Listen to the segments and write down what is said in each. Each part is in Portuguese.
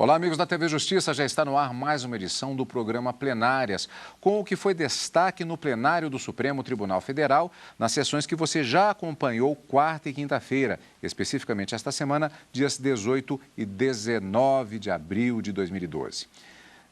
Olá, amigos da TV Justiça. Já está no ar mais uma edição do programa Plenárias, com o que foi destaque no plenário do Supremo Tribunal Federal, nas sessões que você já acompanhou quarta e quinta-feira, especificamente esta semana, dias 18 e 19 de abril de 2012.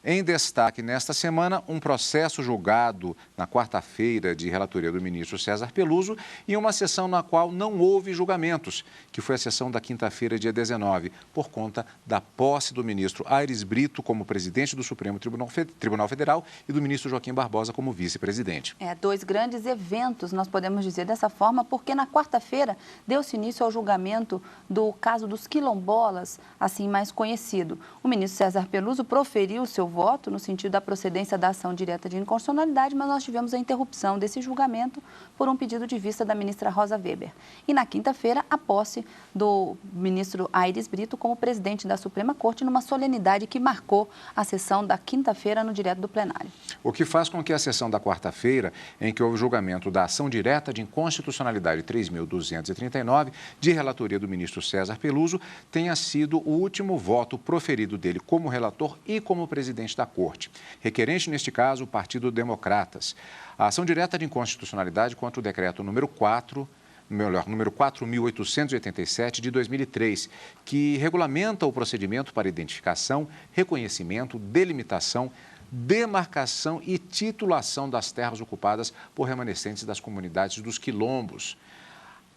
Em destaque nesta semana, um processo julgado na quarta-feira de relatoria do ministro César Peluso e uma sessão na qual não houve julgamentos, que foi a sessão da quinta-feira, dia 19, por conta da posse do ministro Aires Brito como presidente do Supremo Tribunal Federal e do ministro Joaquim Barbosa como vice-presidente. Dois grandes eventos, nós podemos dizer dessa forma, porque na quarta-feira deu-se início ao julgamento do caso dos quilombolas, assim mais conhecido. O ministro César Peluso proferiu seu voto no sentido da procedência da ação direta de inconstitucionalidade, mas nós tivemos a interrupção desse julgamento por um pedido de vista da ministra Rosa Weber. E na quinta-feira, a posse do ministro Aires Brito como presidente da Suprema Corte, numa solenidade que marcou a sessão da quinta-feira no direto do plenário. O que faz com que a sessão da quarta-feira, em que houve o julgamento da ação direta de inconstitucionalidade 3.239, de relatoria do ministro César Peluso, tenha sido o último voto proferido dele como relator e como presidente da Corte. Requerente, neste caso, o Partido Democratas. A ação direta de inconstitucionalidade contra o decreto número 4.887 de 2003, que regulamenta o procedimento para identificação, reconhecimento, delimitação, demarcação e titulação das terras ocupadas por remanescentes das comunidades dos quilombos.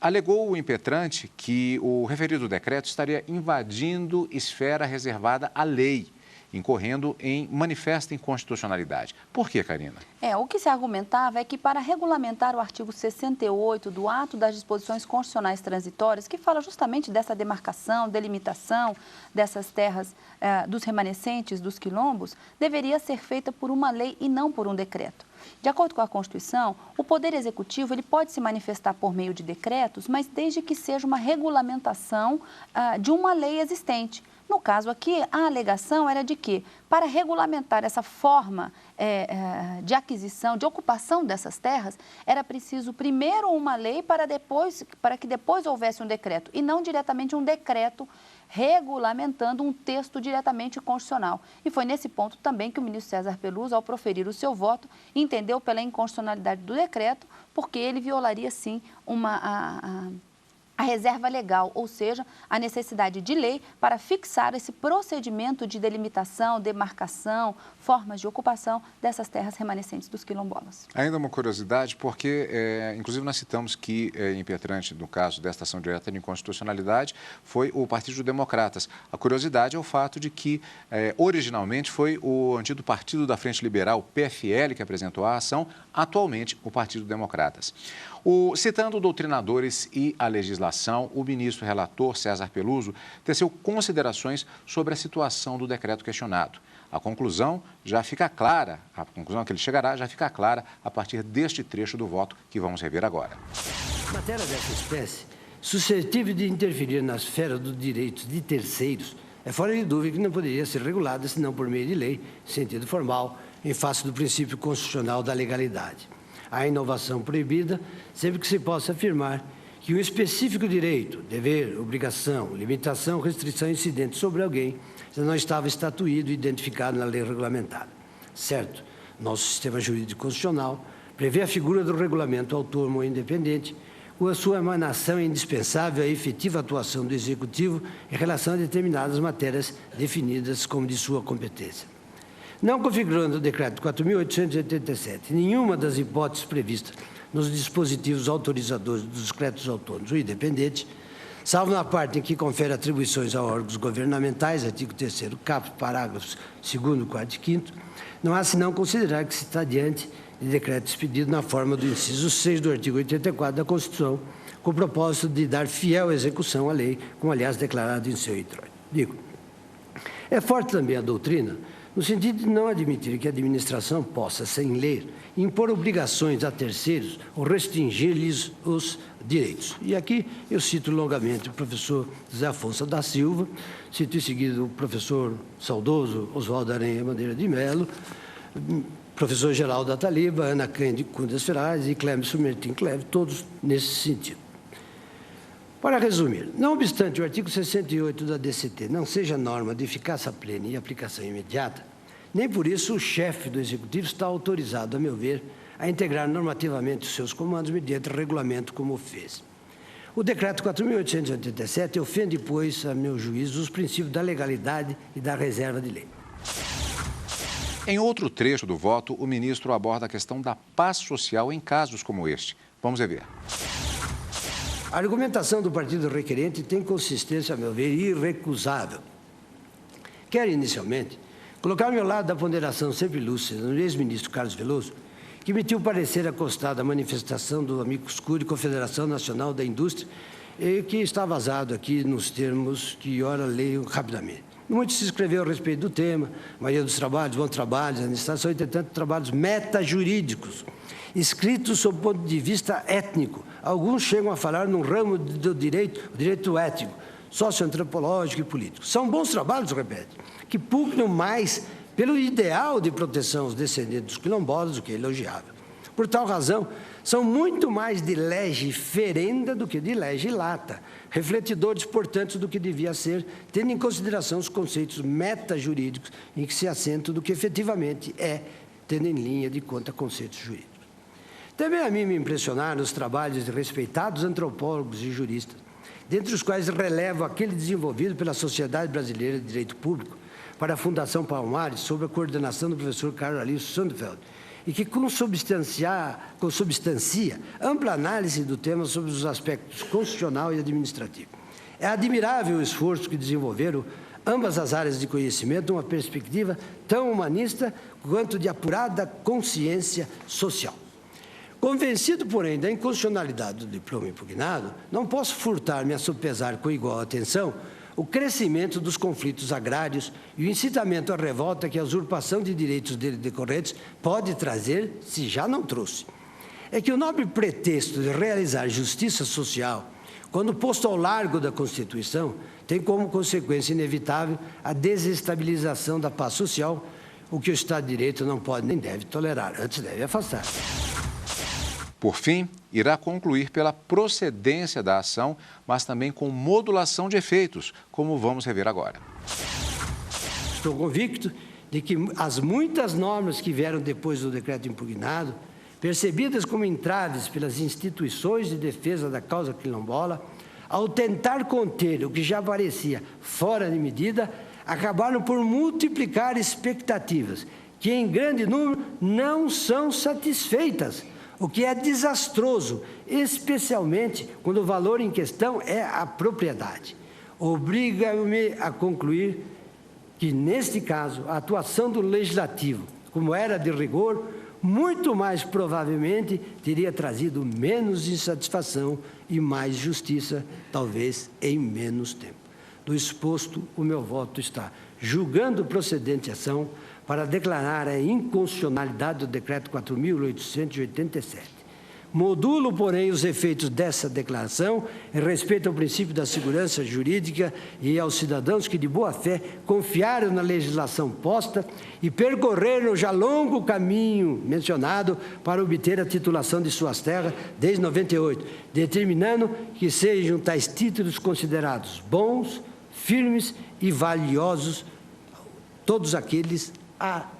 Alegou o impetrante que o referido decreto estaria invadindo esfera reservada à lei, incorrendo em manifesta inconstitucionalidade. Por quê, Karina? O que se argumentava é que para regulamentar o artigo 68 do Ato das Disposições Constitucionais Transitórias, que fala justamente dessa demarcação, delimitação dessas terras dos remanescentes dos quilombos, deveria ser feita por uma lei e não por um decreto. De acordo com a Constituição, o Poder Executivo ele pode se manifestar por meio de decretos, mas desde que seja uma regulamentação de uma lei existente. No caso aqui, a alegação era de que, para regulamentar essa forma de aquisição, de ocupação dessas terras, era preciso primeiro uma lei para que depois houvesse um decreto, e não diretamente um decreto regulamentando um texto diretamente constitucional. E foi nesse ponto também que o ministro César Peluso, ao proferir o seu voto, entendeu pela inconstitucionalidade do decreto, porque ele violaria, sim, a reserva legal, ou seja, a necessidade de lei para fixar esse procedimento de delimitação, demarcação, formas de ocupação dessas terras remanescentes dos quilombolas. Ainda uma curiosidade, porque, inclusive, nós citamos que impetrante, no caso desta ação direta de inconstitucionalidade, foi o Partido Democratas. A curiosidade é o fato de que, originalmente, foi o antigo Partido da Frente Liberal, PFL, que apresentou a ação, atualmente o Partido Democratas. Citando doutrinadores e a legislação, o ministro relator César Peluso teceu considerações sobre a situação do decreto questionado. A conclusão que ele chegará já fica clara a partir deste trecho do voto que vamos rever agora. Matéria dessa espécie, suscetível de interferir na esfera dos direitos de terceiros, é fora de dúvida que não poderia ser regulada senão por meio de lei, em sentido formal, em face do princípio constitucional da legalidade. A inovação proibida sempre que se possa afirmar que um específico direito, dever, obrigação, limitação, restrição incidente sobre alguém já não estava estatuído e identificado na lei regulamentada. Certo, nosso sistema jurídico constitucional prevê a figura do regulamento autônomo e independente, com a sua emanação é indispensável à efetiva atuação do Executivo em relação a determinadas matérias definidas como de sua competência. Não configurando o decreto 4.887 nenhuma das hipóteses previstas nos dispositivos autorizadores dos decretos autônomos ou independentes, salvo na parte em que confere atribuições a órgãos governamentais, artigo 3º, caput, parágrafos 2º, 4º e 5º, não há senão considerar que se está diante de decreto expedido na forma do inciso 6 do artigo 84 da Constituição, com o propósito de dar fiel execução à lei, como aliás declarado em seu introito. É forte também a doutrina, no sentido de não admitir que a administração possa, sem lei, impor obrigações a terceiros ou restringir-lhes os direitos. E aqui eu cito longamente o professor José Afonso da Silva, cito em seguida o professor saudoso Oswaldo Aranha Madeira de Mello, professor Geraldo Ataliba, Ana Cândido Cundas Ferraz e Clemenson Mertim Cleve, todos nesse sentido. Para resumir, não obstante o artigo 68 da DCT não seja norma de eficácia plena e aplicação imediata, nem por isso o chefe do Executivo está autorizado, a meu ver, a integrar normativamente os seus comandos mediante regulamento, como fez. O Decreto 4.887 ofende, pois, a meu juízo, os princípios da legalidade e da reserva de lei. Em outro trecho do voto, o ministro aborda a questão da paz social em casos como este. Vamos rever. A argumentação do partido requerente tem consistência, a meu ver, irrecusável. Quero, inicialmente, colocar-me ao lado da ponderação sempre lúcida do ex-ministro Carlos Veloso, que emitiu parecer acostado à manifestação do Amicus Curiae, Confederação Nacional da Indústria, e que está vazado aqui nos termos que, ora, leio rapidamente. Muito se escreveu a respeito do tema, a maioria dos trabalhos, bons trabalhos, administração, são, entretanto, trabalhos metajurídicos, escritos sob o ponto de vista étnico. Alguns chegam a falar num ramo do direito, o direito ético, socioantropológico e político. São bons trabalhos, repete, que pugnam mais pelo ideal de proteção aos descendentes dos quilombolas, o que é elogiável. Por tal razão, são muito mais de lege ferenda do que de lege lata, refletidores, portanto, do que devia ser, tendo em consideração os conceitos metajurídicos em que se assenta do que efetivamente é, tendo em linha de conta conceitos jurídicos. Também a mim me impressionaram os trabalhos de respeitados antropólogos e juristas, dentre os quais relevo aquele desenvolvido pela Sociedade Brasileira de Direito Público para a Fundação Palmares, sob a coordenação do professor Carlos Alice Sundfeld, e que consubstancia ampla análise do tema sobre os aspectos constitucional e administrativo. É admirável o esforço que desenvolveram ambas as áreas de conhecimento numa perspectiva tão humanista quanto de apurada consciência social. Convencido, porém, da inconstitucionalidade do diploma impugnado, não posso furtar-me a sopesar com igual atenção o crescimento dos conflitos agrários e o incitamento à revolta que a usurpação de direitos dele decorrentes pode trazer, se já não trouxe. É que o nobre pretexto de realizar justiça social, quando posto ao largo da Constituição, tem como consequência inevitável a desestabilização da paz social, o que o Estado de Direito não pode nem deve tolerar, antes deve afastar. Por fim, irá concluir pela procedência da ação, mas também com modulação de efeitos, como vamos rever agora. Estou convicto de que as muitas normas que vieram depois do decreto impugnado, percebidas como entraves pelas instituições de defesa da causa quilombola, ao tentar conter o que já parecia fora de medida, acabaram por multiplicar expectativas que, em grande número, não são satisfeitas, o que é desastroso, especialmente quando o valor em questão é a propriedade. Obriga-me a concluir que, neste caso, a atuação do Legislativo, como era de rigor, muito mais provavelmente teria trazido menos insatisfação e mais justiça, talvez em menos tempo. Do exposto, o meu voto está julgando procedente ação para declarar a inconstitucionalidade do Decreto 4.887. Modulo, porém, os efeitos dessa declaração em respeito ao princípio da segurança jurídica e aos cidadãos que, de boa fé, confiaram na legislação posta e percorreram já longo caminho mencionado para obter a titulação de suas terras desde 98, determinando que sejam tais títulos considerados bons, firmes e valiosos, todos aqueles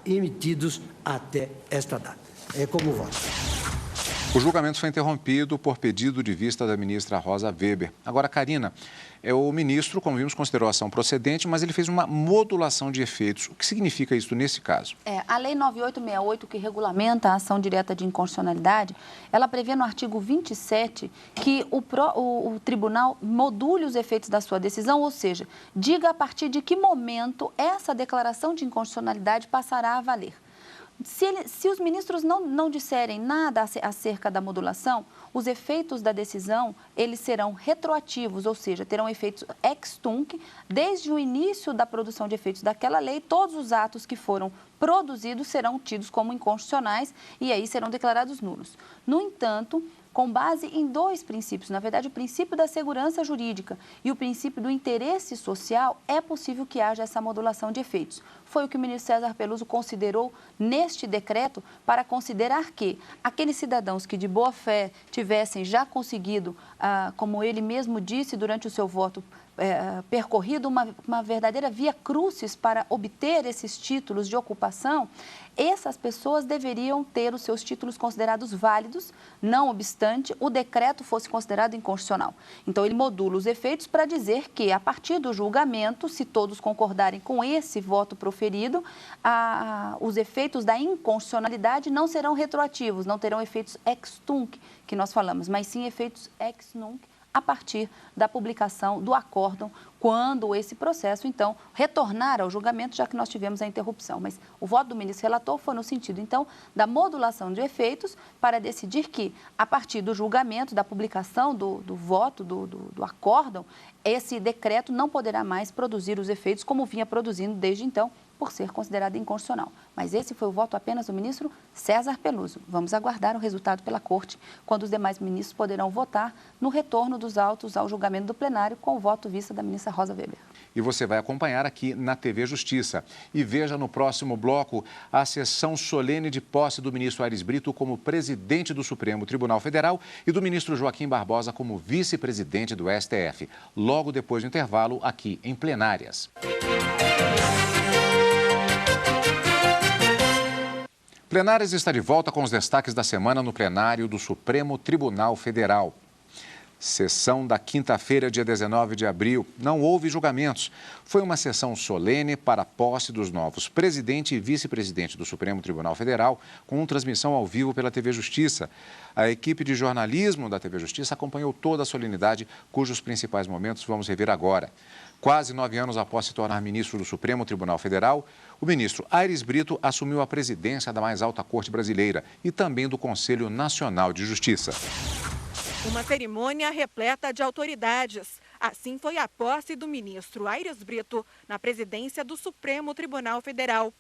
emitidos até esta data. É como voto. O julgamento foi interrompido por pedido de vista da ministra Rosa Weber. Agora, Karina, o ministro, como vimos, considerou a ação procedente, mas ele fez uma modulação de efeitos. O que significa isso nesse caso? A Lei 9868, que regulamenta a ação direta de inconstitucionalidade, ela prevê no artigo 27 que o tribunal module os efeitos da sua decisão, ou seja, diga a partir de que momento essa declaração de inconstitucionalidade passará a valer. Se os ministros não disserem nada acerca da modulação, os efeitos da decisão, eles serão retroativos, ou seja, terão efeitos ex tunc, desde o início da produção de efeitos daquela lei, todos os atos que foram produzidos serão tidos como inconstitucionais e aí serão declarados nulos. No entanto, com base em dois princípios. Na verdade, o princípio da segurança jurídica e o princípio do interesse social, é possível que haja essa modulação de efeitos. Foi o que o ministro César Peluso considerou neste decreto, para considerar que aqueles cidadãos que de boa fé tivessem já conseguido, como ele mesmo disse durante o seu voto, percorrido uma verdadeira via crucis para obter esses títulos de ocupação, essas pessoas deveriam ter os seus títulos considerados válidos, não obstante o decreto fosse considerado inconstitucional. Então, ele modula os efeitos para dizer que, a partir do julgamento, se todos concordarem com esse voto proferido, os efeitos da inconstitucionalidade não serão retroativos, não terão efeitos ex tunc, que nós falamos, mas sim efeitos ex nunc, a partir da publicação do acórdão, quando esse processo, então, retornar ao julgamento, já que nós tivemos a interrupção. Mas o voto do ministro relator foi no sentido, então, da modulação de efeitos para decidir que, a partir do julgamento, da publicação do voto, do acórdão, esse decreto não poderá mais produzir os efeitos como vinha produzindo desde então, por ser considerado inconstitucional. Mas esse foi o voto apenas do ministro César Peluso. Vamos aguardar o resultado pela Corte, quando os demais ministros poderão votar no retorno dos autos ao julgamento do plenário com o voto vista da ministra Rosa Weber. E você vai acompanhar aqui na TV Justiça. E veja no próximo bloco a sessão solene de posse do ministro Aires Brito como presidente do Supremo Tribunal Federal e do ministro Joaquim Barbosa como vice-presidente do STF. Logo depois do intervalo, aqui em Plenárias. Plenárias está de volta com os destaques da semana no plenário do Supremo Tribunal Federal. Sessão da quinta-feira, dia 19 de abril. Não houve julgamentos. Foi uma sessão solene para a posse dos novos presidente e vice-presidente do Supremo Tribunal Federal, com transmissão ao vivo pela TV Justiça. A equipe de jornalismo da TV Justiça acompanhou toda a solenidade, cujos principais momentos vamos rever agora. Quase 9 anos após se tornar ministro do Supremo Tribunal Federal, o ministro Aires Brito assumiu a presidência da mais alta corte brasileira e também do Conselho Nacional de Justiça. Uma cerimônia repleta de autoridades. Assim foi a posse do ministro Aires Brito na presidência do Supremo Tribunal Federal.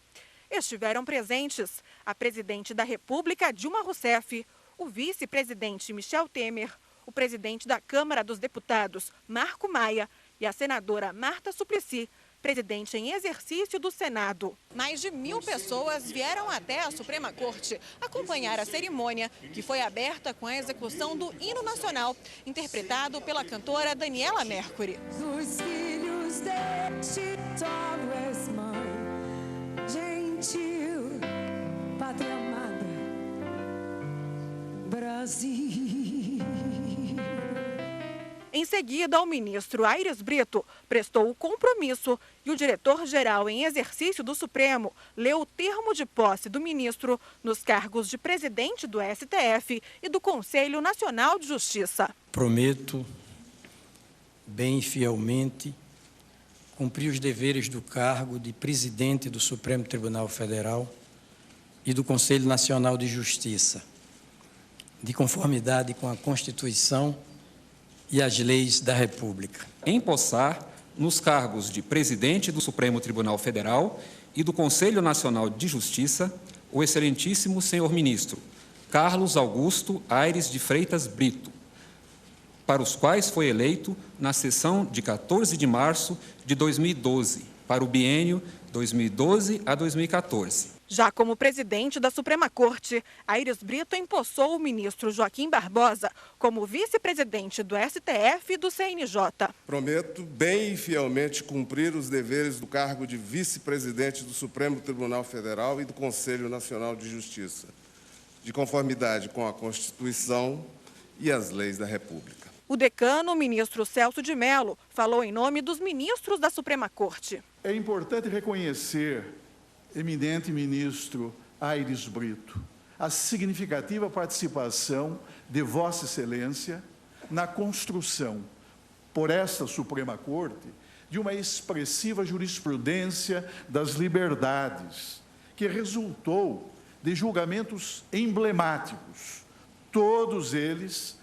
Estiveram presentes a presidente da República, Dilma Rousseff, o vice-presidente Michel Temer, o presidente da Câmara dos Deputados, Marco Maia, e a senadora Marta Suplicy, presidente em exercício do Senado. Mais de 1.000 pessoas vieram até a Suprema Corte acompanhar a cerimônia, que foi aberta com a execução do hino nacional, interpretado pela cantora Daniela Mercury. Dos filhos deste solo és mãe, gentil, pátria amada, Brasil. Em seguida, o ministro Aires Brito prestou o compromisso e o diretor-geral em exercício do Supremo leu o termo de posse do ministro nos cargos de presidente do STF e do Conselho Nacional de Justiça. Prometo, bem e fielmente, cumprir os deveres do cargo de presidente do Supremo Tribunal Federal e do Conselho Nacional de Justiça, de conformidade com a Constituição e as leis da República. Empossar nos cargos de presidente do Supremo Tribunal Federal e do Conselho Nacional de Justiça o excelentíssimo senhor ministro Carlos Augusto Aires de Freitas Brito, para os quais foi eleito na sessão de 14 de março de 2012, para o biênio 2012 a 2014. Já como presidente da Suprema Corte, Aires Brito empossou o ministro Joaquim Barbosa como vice-presidente do STF e do CNJ. Prometo bem e fielmente cumprir os deveres do cargo de vice-presidente do Supremo Tribunal Federal e do Conselho Nacional de Justiça, de conformidade com a Constituição e as leis da República. O decano, o ministro Celso de Mello, falou em nome dos ministros da Suprema Corte. É importante reconhecer, eminente ministro Aires Brito, a significativa participação de Vossa Excelência na construção, por esta Suprema Corte, de uma expressiva jurisprudência das liberdades, que resultou de julgamentos emblemáticos, todos eles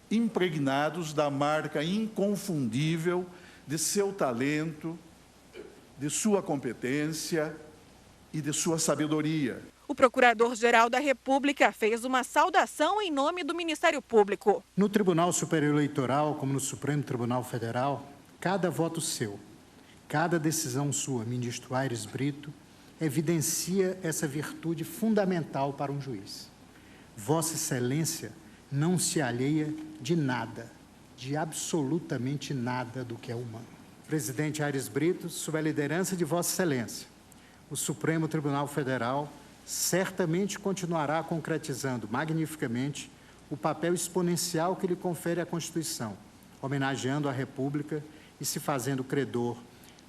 impregnados da marca inconfundível de seu talento, de sua competência e de sua sabedoria. O Procurador-Geral da República fez uma saudação em nome do Ministério Público. No Tribunal Superior Eleitoral, como no Supremo Tribunal Federal, cada voto seu, cada decisão sua, ministro Aires Brito, evidencia essa virtude fundamental para um juiz. Vossa Excelência não se alheia de nada, de absolutamente nada do que é humano. Presidente Aires Brito, sob a liderança de Vossa Excelência, o Supremo Tribunal Federal certamente continuará concretizando magnificamente o papel exponencial que lhe confere a Constituição, homenageando a República e se fazendo credor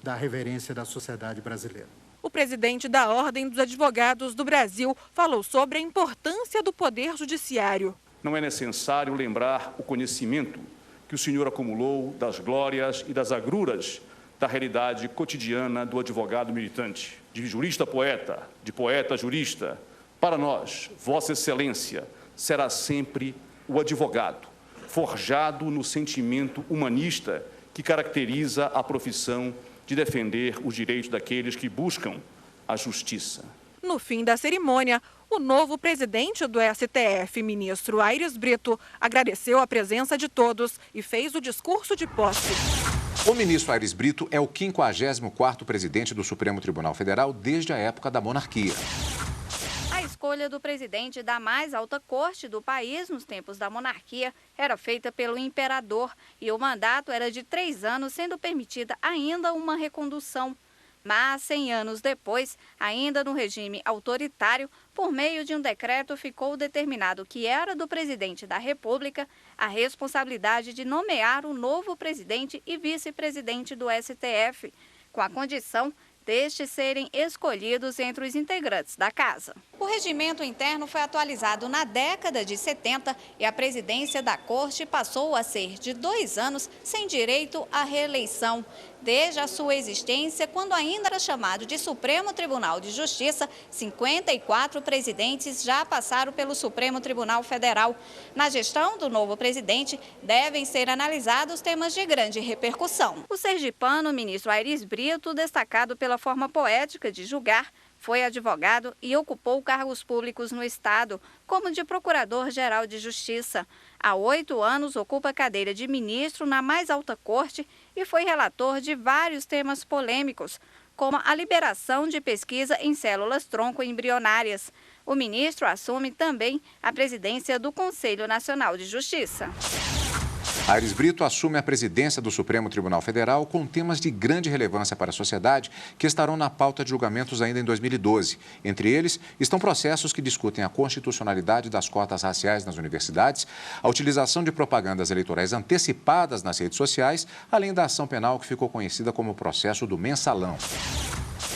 da reverência da sociedade brasileira. O presidente da Ordem dos Advogados do Brasil falou sobre a importância do Poder Judiciário. Não é necessário lembrar o conhecimento que o senhor acumulou das glórias e das agruras da realidade cotidiana do advogado militante, de jurista poeta, de poeta jurista. Para nós, Vossa Excelência será sempre o advogado, forjado no sentimento humanista que caracteriza a profissão de defender os direitos daqueles que buscam a justiça. No fim da cerimônia, o novo presidente do STF, ministro Aires Brito, agradeceu a presença de todos e fez o discurso de posse. O ministro Aires Brito é o 54º presidente do Supremo Tribunal Federal desde a época da monarquia. A escolha do presidente da mais alta corte do país nos tempos da monarquia era feita pelo imperador e o mandato era de 3 anos, sendo permitida ainda uma recondução. Mas, 100 anos depois, ainda no regime autoritário, por meio de um decreto ficou determinado que era do presidente da República a responsabilidade de nomear o novo presidente e vice-presidente do STF, com a condição destes serem escolhidos entre os integrantes da casa. O regimento interno foi atualizado na década de 70 e a presidência da Corte passou a ser de 2 anos sem direito à reeleição. Desde a sua existência, quando ainda era chamado de Supremo Tribunal de Justiça, 54 presidentes já passaram pelo Supremo Tribunal Federal. Na gestão do novo presidente, devem ser analisados temas de grande repercussão. O sergipano ministro Aires Brito, destacado pela forma poética de julgar, foi advogado e ocupou cargos públicos no Estado, como de Procurador-Geral de Justiça. Há 8 anos ocupa a cadeira de ministro na mais alta corte e foi relator de vários temas polêmicos, como a liberação de pesquisa em células tronco embrionárias. O ministro assume também a presidência do Conselho Nacional de Justiça. Aires Brito assume a presidência do Supremo Tribunal Federal com temas de grande relevância para a sociedade que estarão na pauta de julgamentos ainda em 2012. Entre eles, estão processos que discutem a constitucionalidade das cotas raciais nas universidades, a utilização de propagandas eleitorais antecipadas nas redes sociais, além da ação penal que ficou conhecida como o processo do mensalão.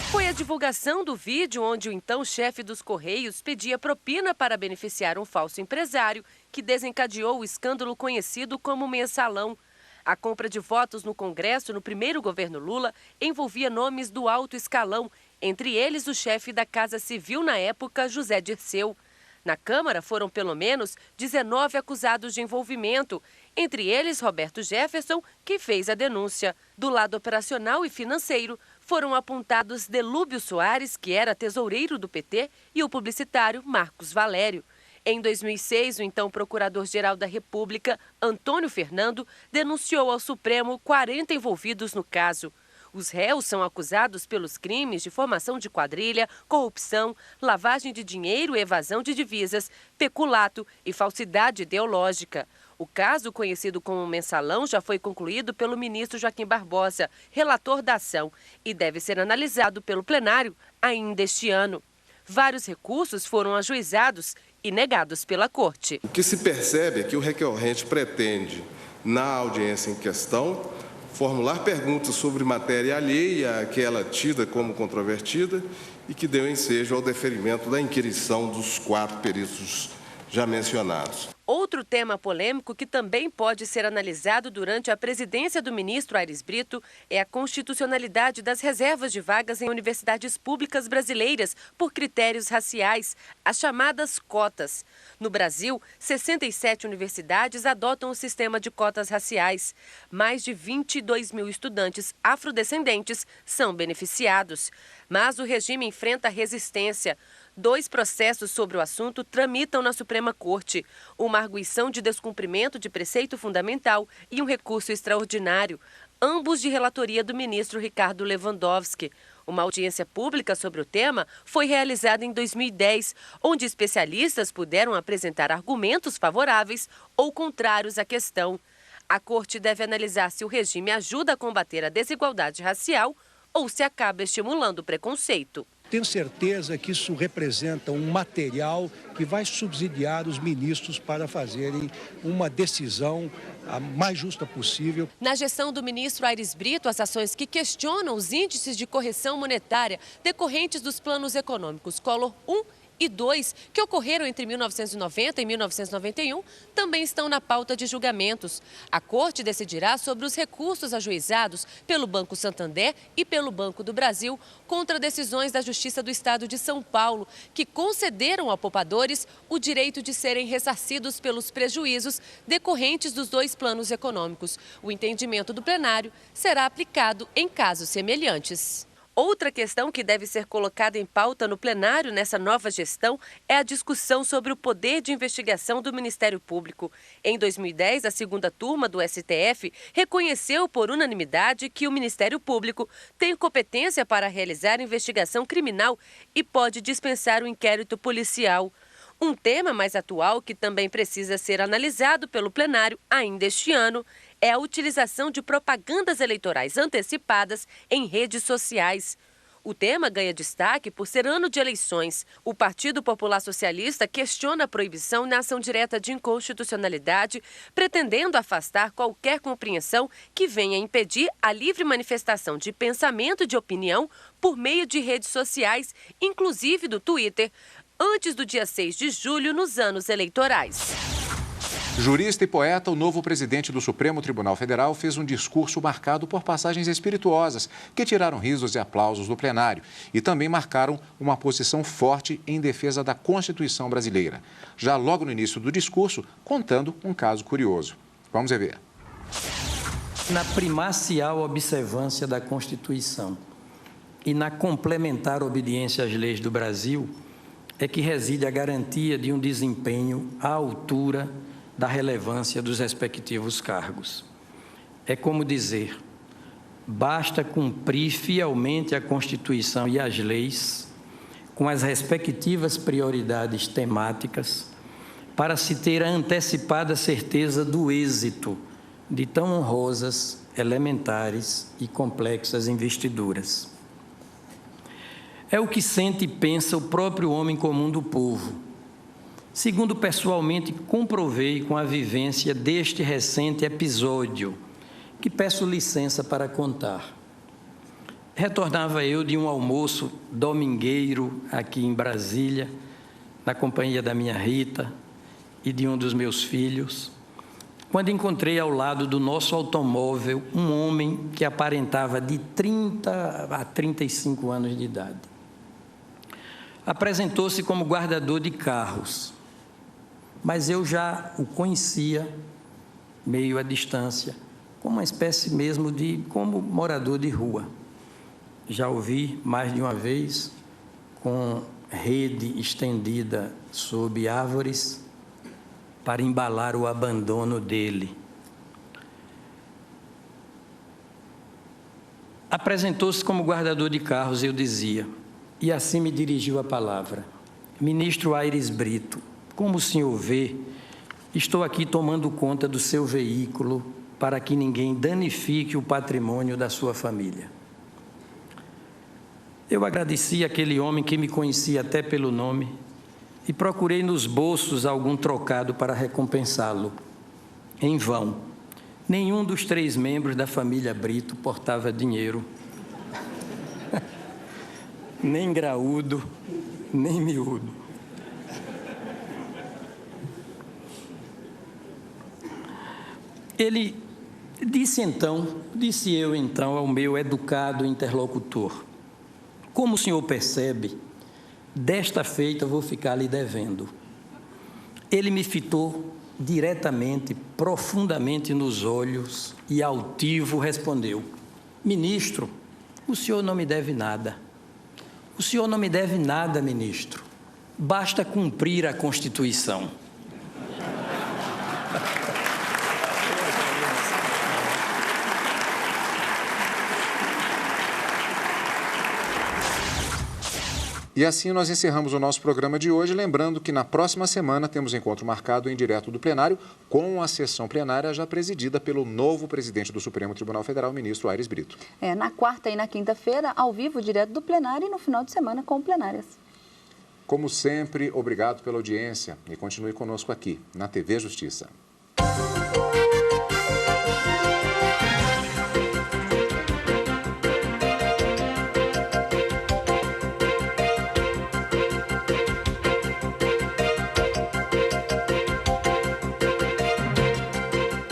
Foi a divulgação do vídeo onde o então chefe dos Correios pedia propina para beneficiar um falso empresário que desencadeou o escândalo conhecido como mensalão. A compra de votos no Congresso no primeiro governo Lula envolvia nomes do alto escalão, entre eles o chefe da Casa Civil na época, José Dirceu. Na Câmara foram pelo menos 19 acusados de envolvimento, entre eles Roberto Jefferson, que fez a denúncia. Do lado operacional e financeiro, foram apontados Delúbio Soares, que era tesoureiro do PT, e o publicitário Marcos Valério. Em 2006, o então Procurador-Geral da República, Antônio Fernando, denunciou ao Supremo 40 envolvidos no caso. Os réus são acusados pelos crimes de formação de quadrilha, corrupção, lavagem de dinheiro e evasão de divisas, peculato e falsidade ideológica. O caso, conhecido como mensalão, já foi concluído pelo ministro Joaquim Barbosa, relator da ação, e deve ser analisado pelo plenário ainda este ano. Vários recursos foram ajuizados e negados pela Corte. O que se percebe é que o recorrente pretende, na audiência em questão, formular perguntas sobre matéria alheia àquela tida como controvertida e que deu ensejo ao deferimento da inquirição dos 4 peritos já mencionados. Outro Outro tema polêmico que também pode ser analisado durante a presidência do ministro Aires Brito é a constitucionalidade das reservas de vagas em universidades públicas brasileiras por critérios raciais, as chamadas cotas. No Brasil, 67 universidades adotam o sistema de cotas raciais. Mais de 22 mil estudantes afrodescendentes são beneficiados. Mas o regime enfrenta resistência. 2 processos sobre o assunto tramitam na Suprema Corte: uma arguição de descumprimento de preceito fundamental e um recurso extraordinário, ambos de relatoria do ministro Ricardo Lewandowski. Uma audiência pública sobre o tema foi realizada em 2010, onde especialistas puderam apresentar argumentos favoráveis ou contrários à questão. A Corte deve analisar se o regime ajuda a combater a desigualdade racial ou se acaba estimulando o preconceito. Tenho certeza que isso representa um material que vai subsidiar os ministros para fazerem uma decisão a mais justa possível. Na gestão do ministro Aires Brito, as ações que questionam os índices de correção monetária decorrentes dos planos econômicos Collor 1 e 2, que ocorreram entre 1990 e 1991, também estão na pauta de julgamentos. A Corte decidirá sobre os recursos ajuizados pelo Banco Santander e pelo Banco do Brasil contra decisões da Justiça do Estado de São Paulo, que concederam a poupadores o direito de serem ressarcidos pelos prejuízos decorrentes dos 2 planos econômicos. O entendimento do plenário será aplicado em casos semelhantes. Outra questão que deve ser colocada em pauta no plenário nessa nova gestão é a discussão sobre o poder de investigação do Ministério Público. Em 2010, a 2ª turma do STF reconheceu por unanimidade que o Ministério Público tem competência para realizar investigação criminal e pode dispensar o inquérito policial. Um tema mais atual que também precisa ser analisado pelo plenário ainda este ano é a utilização de propagandas eleitorais antecipadas em redes sociais. O tema ganha destaque por ser ano de eleições. O Partido Popular Socialista questiona a proibição na ação direta de inconstitucionalidade, pretendendo afastar qualquer compreensão que venha impedir a livre manifestação de pensamento e de opinião por meio de redes sociais, inclusive do Twitter, antes do dia 6 de julho, nos anos eleitorais. Jurista e poeta, o novo presidente do Supremo Tribunal Federal fez um discurso marcado por passagens espirituosas que tiraram risos e aplausos do plenário e também marcaram uma posição forte em defesa da Constituição brasileira. Já logo no início do discurso, contando um caso curioso. Vamos ver. Na primacial observância da Constituição e na complementar obediência às leis do Brasil, é que reside a garantia de um desempenho à altura da relevância dos respectivos cargos. É como dizer, basta cumprir fielmente a Constituição e as leis, com as respectivas prioridades temáticas, para se ter a antecipada certeza do êxito de tão honrosas, elementares e complexas investiduras. É o que sente e pensa o próprio homem comum do povo, segundo pessoalmente comprovei com a vivência deste recente episódio, que peço licença para contar. Retornava eu de um almoço domingueiro aqui em Brasília, na companhia da minha Rita e de um dos meus filhos, quando encontrei ao lado do nosso automóvel um homem que aparentava de 30 a 35 anos de idade. Apresentou-se como guardador de carros, mas eu já o conhecia, meio à distância, como uma espécie mesmo como morador de rua. Já o vi mais de uma vez com rede estendida sob árvores para embalar o abandono dele. Apresentou-se como guardador de carros, eu dizia, e assim me dirigiu a palavra. Ministro Aires Brito, como o senhor vê, estou aqui tomando conta do seu veículo para que ninguém danifique o patrimônio da sua família. Eu agradeci àquele homem que me conhecia até pelo nome e procurei nos bolsos algum trocado para recompensá-lo. Em vão. Nenhum dos 3 membros da família Brito portava dinheiro. Nem graúdo, nem miúdo. Ele disse eu então ao meu educado interlocutor: como o senhor percebe, desta feita vou ficar lhe devendo. Ele me fitou diretamente, profundamente nos olhos e altivo respondeu: ministro, o senhor não me deve nada. O senhor não me deve nada, ministro. Basta cumprir a Constituição. E assim nós encerramos o nosso programa de hoje, lembrando que na próxima semana temos encontro marcado em direto do plenário, com a sessão plenária já presidida pelo novo presidente do Supremo Tribunal Federal, ministro Aires Brito. Na quarta e na quinta-feira, ao vivo, direto do plenário, e no final de semana com plenárias. Como sempre, obrigado pela audiência e continue conosco aqui, na TV Justiça.